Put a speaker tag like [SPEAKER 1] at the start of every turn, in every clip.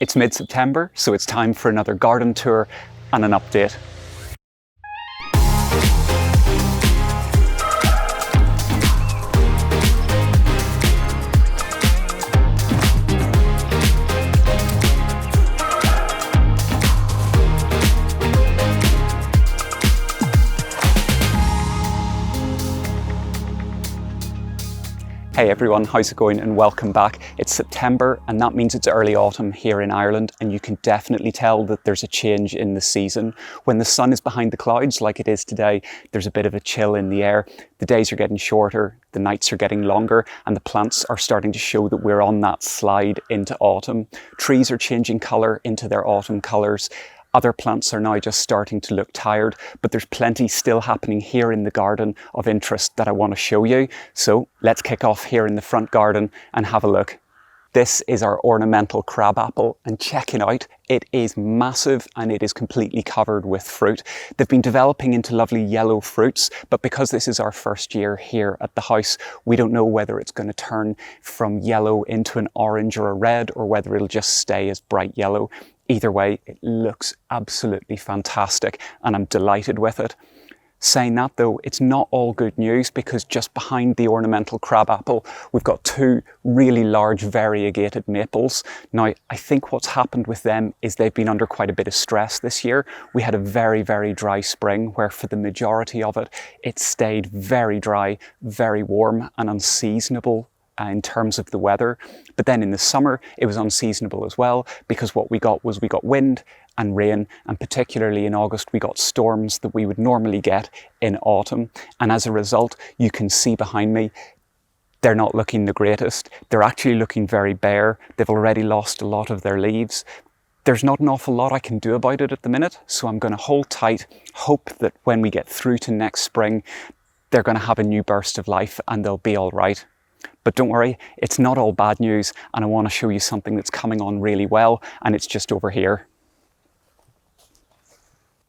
[SPEAKER 1] It's mid-September, so it's time for another garden tour and an update. Hey everyone, how's it going and welcome back. It's September and that means it's early autumn here in Ireland, and you can definitely tell that there's a change in the season. When the sun is behind the clouds like it is today, there's a bit of a chill in the air. The days are getting shorter, the nights are getting longer, and the plants are starting to show that we're on that slide into autumn. Trees are changing colour into their autumn colours. Other plants are now just starting to look tired, but there's plenty still happening here in the garden of interest that I want to show you. So let's kick off here in the front garden and have a look. This is our ornamental crabapple, and check it out. It is massive and it is completely covered with fruit. They've been developing into lovely yellow fruits, but because this is our first year here at the house, we don't know whether it's going to turn from yellow into an orange or a red, or whether it'll just stay as bright yellow. Either way, it looks absolutely fantastic and I'm delighted with it. Saying that though, it's not all good news, because just behind the ornamental crabapple, we've got two really large variegated maples. Now, I think what's happened with them is they've been under quite a bit of stress this year. We had a very, very dry spring where for the majority of it, it stayed very dry, very warm and unseasonable in terms of the weather. But then in the summer, it was unseasonable as well, because what we got wind and rain, and particularly in August, we got storms that we would normally get in autumn. And as a result, you can see behind me, they're not looking the greatest. They're actually looking very bare. They've already lost a lot of their leaves. There's not an awful lot I can do about it at the minute, so I'm going to hold tight, hope that when we get through to next spring, they're going to have a new burst of life and they'll be all right. But don't worry, it's not all bad news, and I want to show you something that's coming on really well, and it's just over here.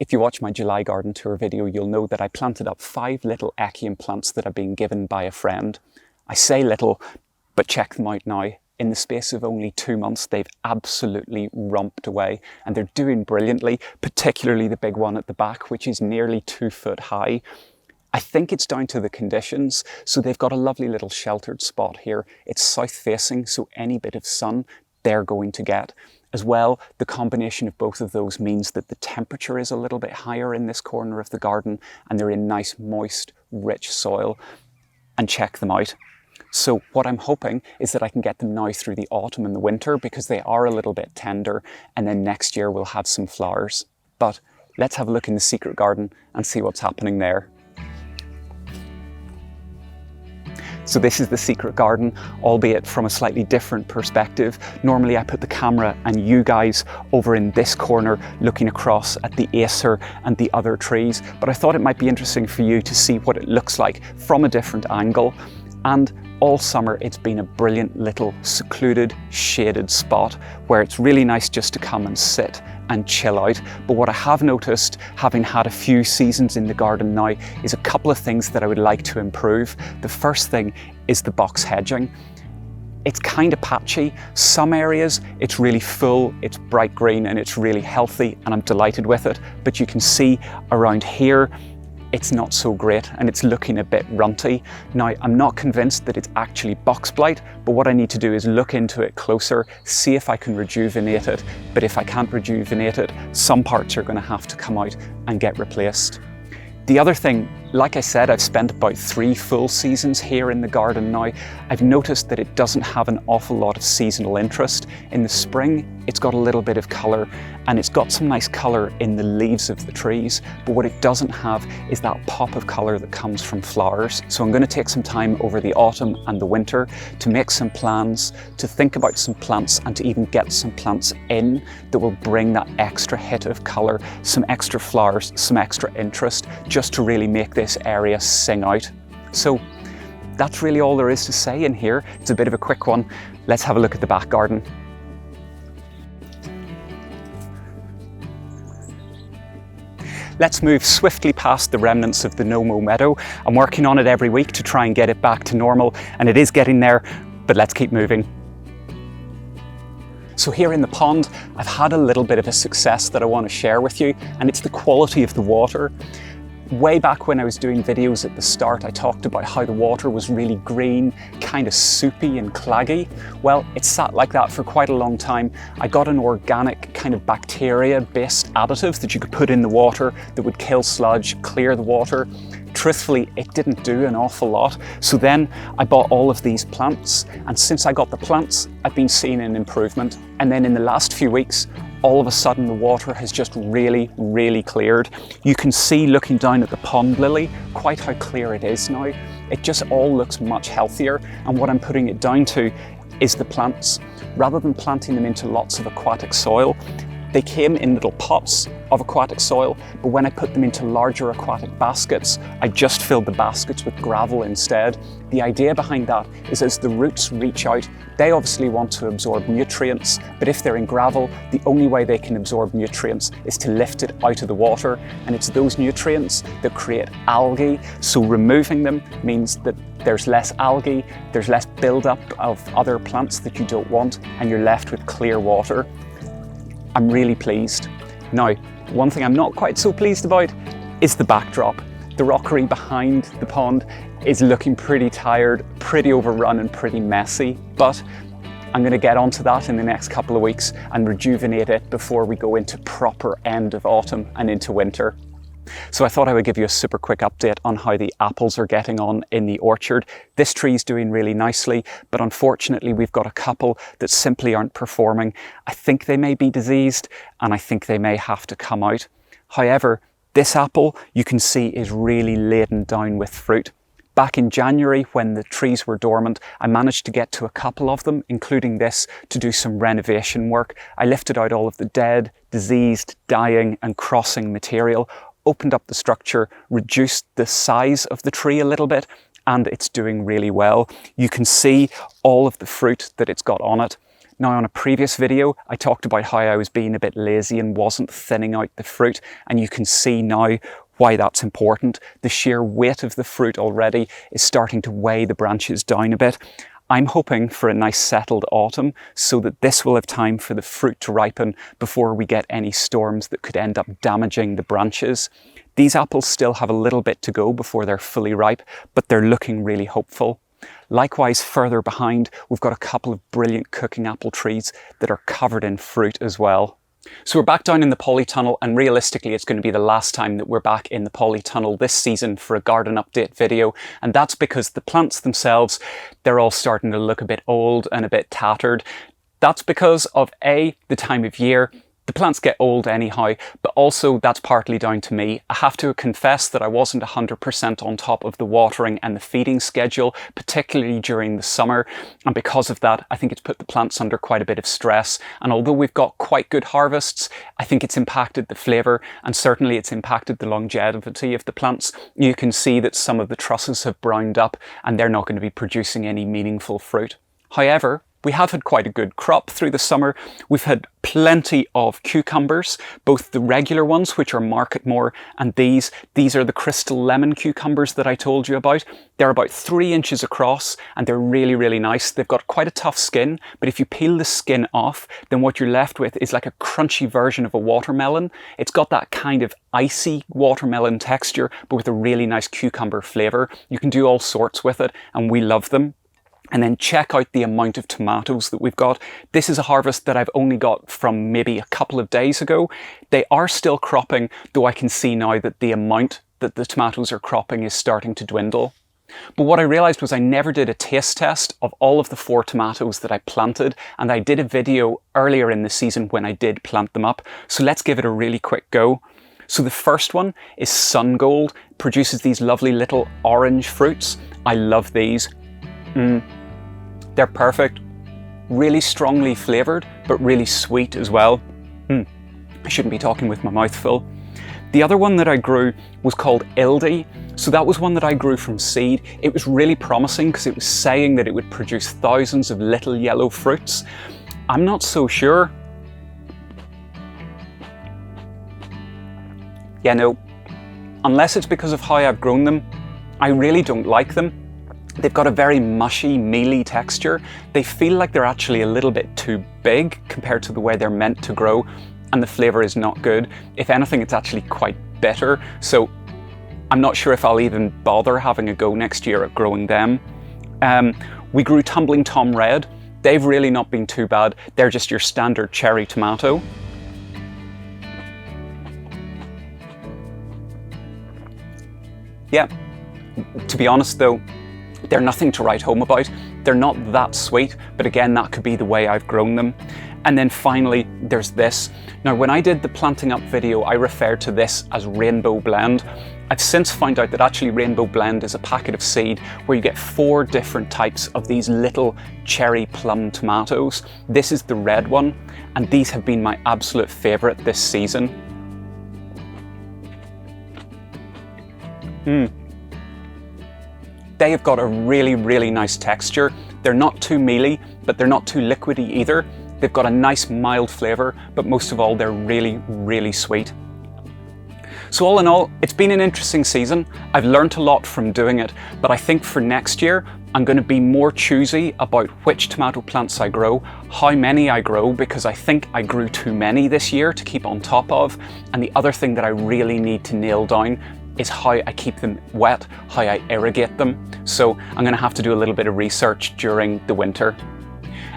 [SPEAKER 1] If you watch my July garden tour video, you'll know that I planted up 5 little Echium plants that I've been given by a friend. I say little, but check them out now. In the space of only 2 months, they've absolutely romped away, and they're doing brilliantly, particularly the big one at the back, which is nearly 2 foot high. I think it's down to the conditions. So they've got a lovely little sheltered spot here. It's south facing, so any bit of sun they're going to get. As well, the combination of both of those means that the temperature is a little bit higher in this corner of the garden, and they're in nice, moist, rich soil. And check them out. So what I'm hoping is that I can get them now through the autumn and the winter, because they are a little bit tender, and then next year we'll have some flowers. But let's have a look in the secret garden and see what's happening there. So this is the secret garden, albeit from a slightly different perspective. Normally I put the camera and you guys over in this corner looking across at the Acer and the other trees, but I thought it might be interesting for you to see what it looks like from a different angle. And all summer it's been a brilliant little secluded, shaded spot where it's really nice just to come and sit and chill out. But what I have noticed, having had a few seasons in the garden now, is a couple of things that I would like to improve. The first thing is the box hedging. It's kind of patchy. Some areas it's really full, it's bright green and it's really healthy, and I'm delighted with it. But you can see around here, it's not so great and it's looking a bit runty. Now, I'm not convinced that it's actually box blight, but what I need to do is look into it closer, see if I can rejuvenate it. But if I can't rejuvenate it, some parts are going to have to come out and get replaced. The other thing, like I said, I've spent about 3 full seasons here in the garden now. I've noticed that it doesn't have an awful lot of seasonal interest. In the spring, it's got a little bit of colour, and it's got some nice colour in the leaves of the trees, but what it doesn't have is that pop of colour that comes from flowers. So I'm going to take some time over the autumn and the winter to make some plans, to think about some plants, and to even get some plants in that will bring that extra hit of colour, some extra flowers, some extra interest, just to really make this area sing out. So that's really all there is to say in here. It's a bit of a quick one. Let's have a look at the back garden. Let's move swiftly past the remnants of the No-Mow meadow. I'm working on it every week to try and get it back to normal, and it is getting there, but let's keep moving. So here in the pond, I've had a little bit of a success that I want to share with you, and it's the quality of the water. Way back when I was doing videos at the start, I talked about how the water was really green, kind of soupy and claggy. Well, it sat like that for quite a long time. I got an organic kind of bacteria-based additive that you could put in the water that would kill sludge, clear the water. Truthfully, it didn't do an awful lot. So then I bought all of these plants, and since I got the plants, I've been seeing an improvement. And then in the last few weeks, all of a sudden the water has just really cleared. You can see, looking down at the pond lily, quite how clear it is now. It just all looks much healthier, and what I'm putting it down to is the plants. Rather than planting them into lots of aquatic soil, they came in little pots of aquatic soil, but when I put them into larger aquatic baskets, I just filled the baskets with gravel instead. The idea behind that is as the roots reach out, they obviously want to absorb nutrients, but if they're in gravel, the only way they can absorb nutrients is to lift it out of the water, and it's those nutrients that create algae. So removing them means that there's less algae, there's less buildup of other plants that you don't want, and you're left with clear water. I'm really pleased. Now, one thing I'm not quite so pleased about is the backdrop. The rockery behind the pond is looking pretty tired, pretty overrun and pretty messy, but I'm going to get onto that in the next couple of weeks and rejuvenate it before we go into proper end of autumn and into winter. So I thought I would give you a super quick update on how the apples are getting on in the orchard. This tree's doing really nicely, but unfortunately we've got a couple that simply aren't performing. I think they may be diseased, and I think they may have to come out. However, this apple you can see is really laden down with fruit. Back in January, when the trees were dormant, I managed to get to a couple of them, including this, to do some renovation work. I lifted out all of the dead, diseased, dying and crossing material, opened up the structure, reduced the size of the tree a little bit, and it's doing really well. You can see all of the fruit that it's got on it. Now, on a previous video, I talked about how I was being a bit lazy and wasn't thinning out the fruit, and you can see now why that's important. The sheer weight of the fruit already is starting to weigh the branches down a bit. I'm hoping for a nice settled autumn so that this will have time for the fruit to ripen before we get any storms that could end up damaging the branches. These apples still have a little bit to go before they're fully ripe, but they're looking really hopeful. Likewise, further behind, we've got a couple of brilliant cooking apple trees that are covered in fruit as well. So we're back down in the polytunnel, and realistically it's going to be the last time that we're back in the polytunnel this season for a garden update video, and that's because the plants themselves, they're all starting to look a bit old and a bit tattered. That's because of A, the time of year. The plants get old anyhow, but also that's partly down to me. I have to confess that I wasn't 100% on top of the watering and the feeding schedule, particularly during the summer. And because of that, I think it's put the plants under quite a bit of stress. And although we've got quite good harvests, I think it's impacted the flavour, and certainly it's impacted the longevity of the plants. You can see that some of the trusses have browned up and they're not going to be producing any meaningful fruit. However, we have had quite a good crop through the summer. We've had plenty of cucumbers, both the regular ones, which are Marketmore, and these are the crystal lemon cucumbers that I told you about. They're about 3 inches across and they're really nice. They've got quite a tough skin, but if you peel the skin off, then what you're left with is like a crunchy version of a watermelon. It's got that kind of icy watermelon texture, but with a really nice cucumber flavour. You can do all sorts with it, and we love them. And then check out the amount of tomatoes that we've got. This is a harvest that I've only got from maybe a couple of days ago. They are still cropping, though I can see now that the amount that the tomatoes are cropping is starting to dwindle. But what I realised was I never did a taste test of all of the 4 tomatoes that I planted, and I did a video earlier in the season when I did plant them up. So let's give it a really quick go. So the first one is Sun Gold, produces these lovely little orange fruits. I love these. They're perfect, really strongly flavoured, but really sweet as well. I shouldn't be talking with my mouth full. The other one that I grew was called Ildi. So that was one that I grew from seed. It was really promising because it was saying that it would produce thousands of little yellow fruits. I'm not so sure. Yeah, no, unless it's because of how I've grown them, I really don't like them. They've got a very mushy, mealy texture. They feel like they're actually a little bit too big compared to the way they're meant to grow, and the flavour is not good. If anything, it's actually quite bitter, so I'm not sure if I'll even bother having a go next year at growing them. We grew Tumbling Tom Red. They've really not been too bad. They're just your standard cherry tomato. Yeah, to be honest though, they're nothing to write home about. They're not that sweet, but again, that could be the way I've grown them. And then finally, there's this. Now, when I did the planting up video, I referred to this as Rainbow Blend. I've since found out that actually Rainbow Blend is a packet of seed where you get 4 different types of these little cherry plum tomatoes. This is the red one, and these have been my absolute favorite this season. They have got a really, really nice texture. They're not too mealy, but they're not too liquidy either. They've got a nice mild flavour, but most of all, they're really, really sweet. So all in all, it's been an interesting season. I've learned a lot from doing it, but I think for next year, I'm going to be more choosy about which tomato plants I grow, how many I grow, because I think I grew too many this year to keep on top of. And the other thing that I really need to nail down is how I keep them wet, how I irrigate them. So I'm going to have to do a little bit of research during the winter.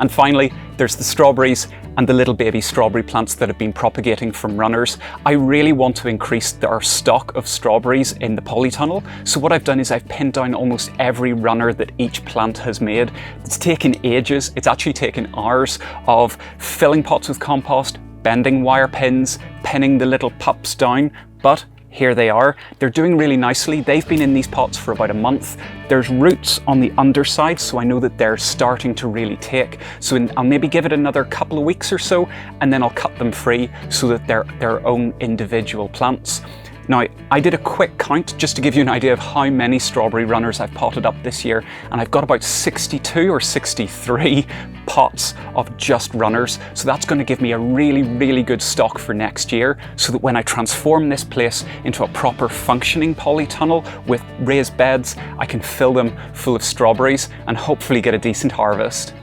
[SPEAKER 1] And finally, there's the strawberries and the little baby strawberry plants that have been propagating from runners. I really want to increase our stock of strawberries in the polytunnel. So what I've done is I've pinned down almost every runner that each plant has made. It's taken ages. It's actually taken hours of filling pots with compost, bending wire pins, pinning the little pups down, but here they are. They're doing really nicely. They've been in these pots for about a month. There's roots on the underside, so I know that they're starting to really take. So I'll maybe give it another couple of weeks or so, and then I'll cut them free so that they're their own individual plants. Now, I did a quick count just to give you an idea of how many strawberry runners I've potted up this year, and I've got about 62 or 63 pots of just runners. So that's going to give me a really, really good stock for next year, so that when I transform this place into a proper functioning polytunnel with raised beds, I can fill them full of strawberries and hopefully get a decent harvest.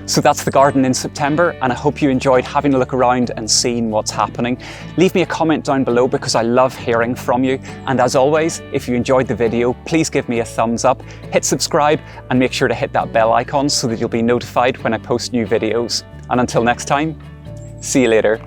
[SPEAKER 1] So that's the garden in September, and I hope you enjoyed having a look around and seeing what's happening. Leave me a comment down below because I love hearing from you. And as always, if you enjoyed the video, please give me a thumbs up, hit subscribe, and make sure to hit that bell icon so that you'll be notified when I post new videos. And until next time, see you later.